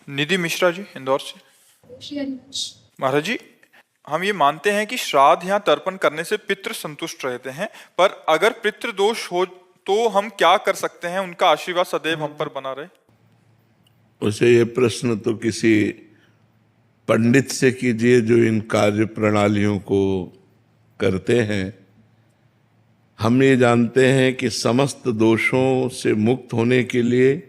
निधि मिश्रा जी, इंदौर से। महाराज जी, हम ये मानते हैं कि श्राद्ध या तर्पण करने से पितृ संतुष्ट रहते हैं, पर अगर पितृ दोष हो तो हम क्या कर सकते हैं, उनका आशीर्वाद सदैव हम पर बना रहे? उसे ये प्रश्न तो किसी पंडित से कीजिए जो इन कार्य प्रणालियों को करते हैं। हम ये जानते हैं कि समस्त दोषों से मुक्त होने के लिए,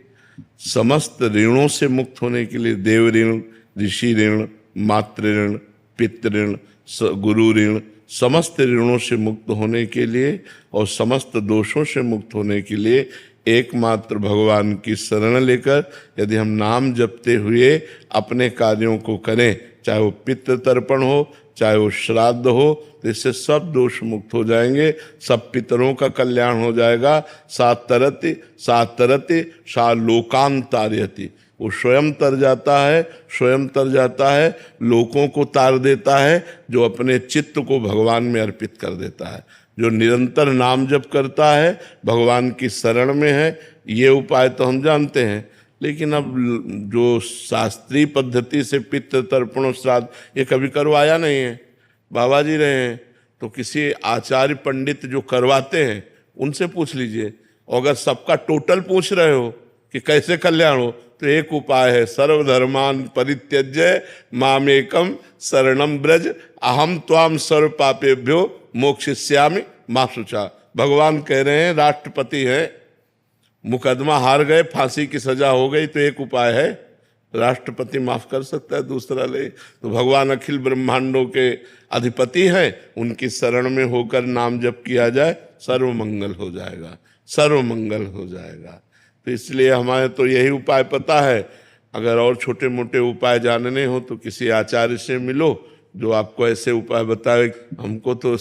समस्त ऋणों से मुक्त होने के लिए, देव ऋण, ऋषि ऋण, मातृ ऋण, पितृ ऋण, गुरु ऋण, समस्त ऋणों से मुक्त होने के लिए और समस्त दोषों से मुक्त होने के लिए एकमात्र भगवान की शरण लेकर यदि हम नाम जपते हुए अपने कार्यों को करें, चाहे वो पितृ तर्पण हो, चाहे वो श्राद्ध हो, तो इससे सब दोष मुक्त हो जाएंगे, सब पितरों का कल्याण हो जाएगा। सात तरति सा लोकान तारयति, वो स्वयं तर जाता है, स्वयं तर जाता है, लोकों को तार देता है, जो अपने चित्त को भगवान में अर्पित कर देता है, जो निरंतर नाम जप करता है, भगवान की शरण में है। ये उपाय तो हम जानते हैं, लेकिन अब जो शास्त्रीय पद्धति से पितृ तर्पण श्राद्ध ये कभी करवाया नहीं है, बाबा जी रहे हैं, तो किसी आचार्य पंडित जो करवाते हैं उनसे पूछ लीजिए। और अगर सबका टोटल पूछ रहे हो कि कैसे कल्याण हो, तो एक उपाय है, सर्वधर्मान परित्यज्य मामेकम शरणम ब्रज अहम त्वाम सर्व पापेभ्यो मोक्षयिष्यामि मा शुचा। भगवान कह रहे हैं, राष्ट्रपति हैं, मुकदमा हार गए, फांसी की सजा हो गई, तो एक उपाय है, राष्ट्रपति माफ कर सकता है, दूसरा ले। तो भगवान अखिल ब्रह्मांडों के अधिपति हैं, उनकी शरण में होकर नाम जप किया जाए, सर्व मंगल हो जाएगा, सर्व मंगल हो जाएगा। तो इसलिए हमारे तो यही उपाय पता है। अगर और छोटे मोटे उपाय जानने हो तो किसी आचार्य से मिलो जो आपको ऐसे उपाय बताए, हमको तो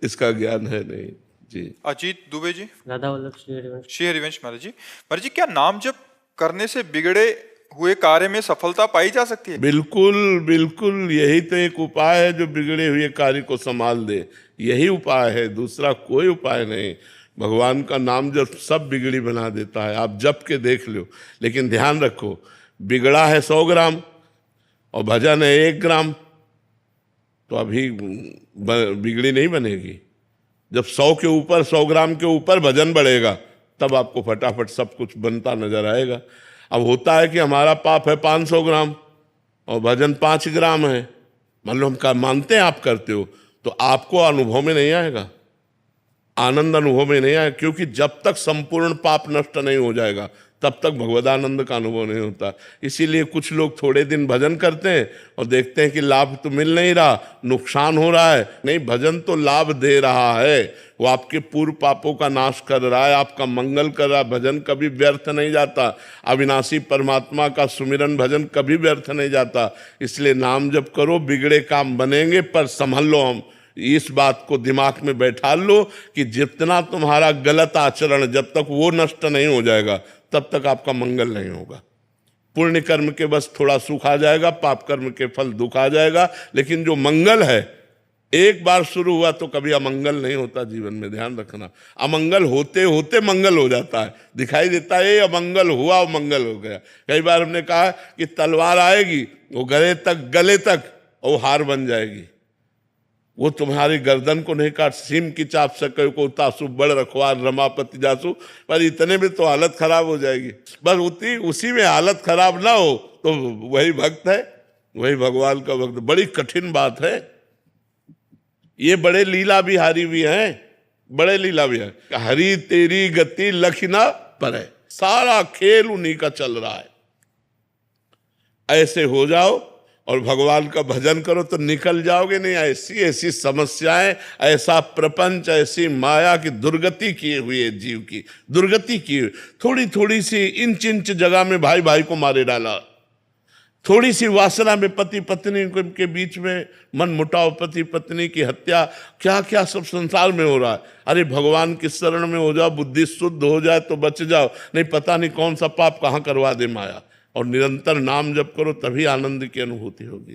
इसका ज्ञान है नहीं जी। अजीत दुबे जी, राधा वल्लभ श्री हरिवंश। श्री हरिवंश। महाराज जी, क्या नाम जप करने से बिगड़े हुए कार्य में सफलता पाई जा सकती है? बिल्कुल बिल्कुल, यही तो एक उपाय है जो बिगड़े हुए कार्य को संभाल दे, यही उपाय है, दूसरा कोई उपाय नहीं। भगवान का नाम जब सब बिगड़ी बना देता है, आप जप के देख लो। लेकिन ध्यान रखो, बिगड़ा है 100 ग्राम और भजन है 1 ग्राम, तो अभी बिगड़ी नहीं बनेगी। जब 100 के ऊपर, 100 ग्राम के ऊपर भजन बढ़ेगा, तब आपको फटाफट सब कुछ बनता नजर आएगा। अब होता है कि हमारा पाप है 500 ग्राम और भजन 5 ग्राम है, मान लो हम मानते हैं आप करते हो, तो आपको अनुभव में नहीं आएगा, आनंद अनुभव में नहीं आएगा, क्योंकि जब तक संपूर्ण पाप नष्ट नहीं हो जाएगा तब तक भगवदानंद का अनुभव नहीं होता। इसीलिए कुछ लोग थोड़े दिन भजन करते हैं और देखते हैं कि लाभ तो मिल नहीं रहा, नुकसान हो रहा है। नहीं, भजन तो लाभ दे रहा है, वो आपके पूर्व पापों का नाश कर रहा है, आपका मंगल कर रहा है। भजन कभी व्यर्थ नहीं जाता, अविनाशी परमात्मा का सुमिरन भजन कभी व्यर्थ नहीं जाता। इसलिए नाम जप करो, बिगड़े काम बनेंगे, पर संभल लो। हम इस बात को दिमाग में बैठा लो कि जितना तुम्हारा गलत आचरण, जब तक वो नष्ट नहीं हो जाएगा तब तक आपका मंगल नहीं होगा। पुण्य कर्म के बस थोड़ा सुख आ जाएगा, पाप कर्म के फल दुख आ जाएगा, लेकिन जो मंगल है एक बार शुरू हुआ तो कभी अमंगल नहीं होता जीवन में। ध्यान रखना, अमंगल होते होते मंगल हो जाता है, दिखाई देता है ये अमंगल हुआ और मंगल हो गया। कई बार हमने कहा कि तलवार आएगी, वो गले तक और हार बन जाएगी, वो तुम्हारी गर्दन को नहीं काट, सीम की चाप सके को तासु बड़ रखवार रमापति जासु, पर इतने में तो हालत खराब हो जाएगी। बस उसी में हालत खराब ना हो तो वही भक्त है, वही भगवान का भक्त। बड़ी कठिन बात है ये, बड़े लीला बिहारी भी हैं, बड़े लीला बिहारी। हरी तेरी गति लखना पर है, सारा खेल उन्हीं का चल रहा है। ऐसे हो जाओ और भगवान का भजन करो तो निकल जाओगे। नहीं, ऐसी ऐसी समस्याएं, ऐसा प्रपंच, ऐसी माया की दुर्गति किए हुए जीव की दुर्गति की, थोड़ी थोड़ी सी इंच इंच जगह में भाई भाई को मारे डाला, थोड़ी सी वासना में पति पत्नी के बीच में मन मुटाव, पति पत्नी की हत्या, क्या क्या सब संसार में हो रहा है। अरे भगवान की शरण में हो जाओ, बुद्धि शुद्ध हो जाए तो बच जाओ, नहीं पता नहीं कौन सा पाप कहाँ करवा दे माया। और निरंतर नाम जप करो, तभी आनंद की अनुभूति होगी।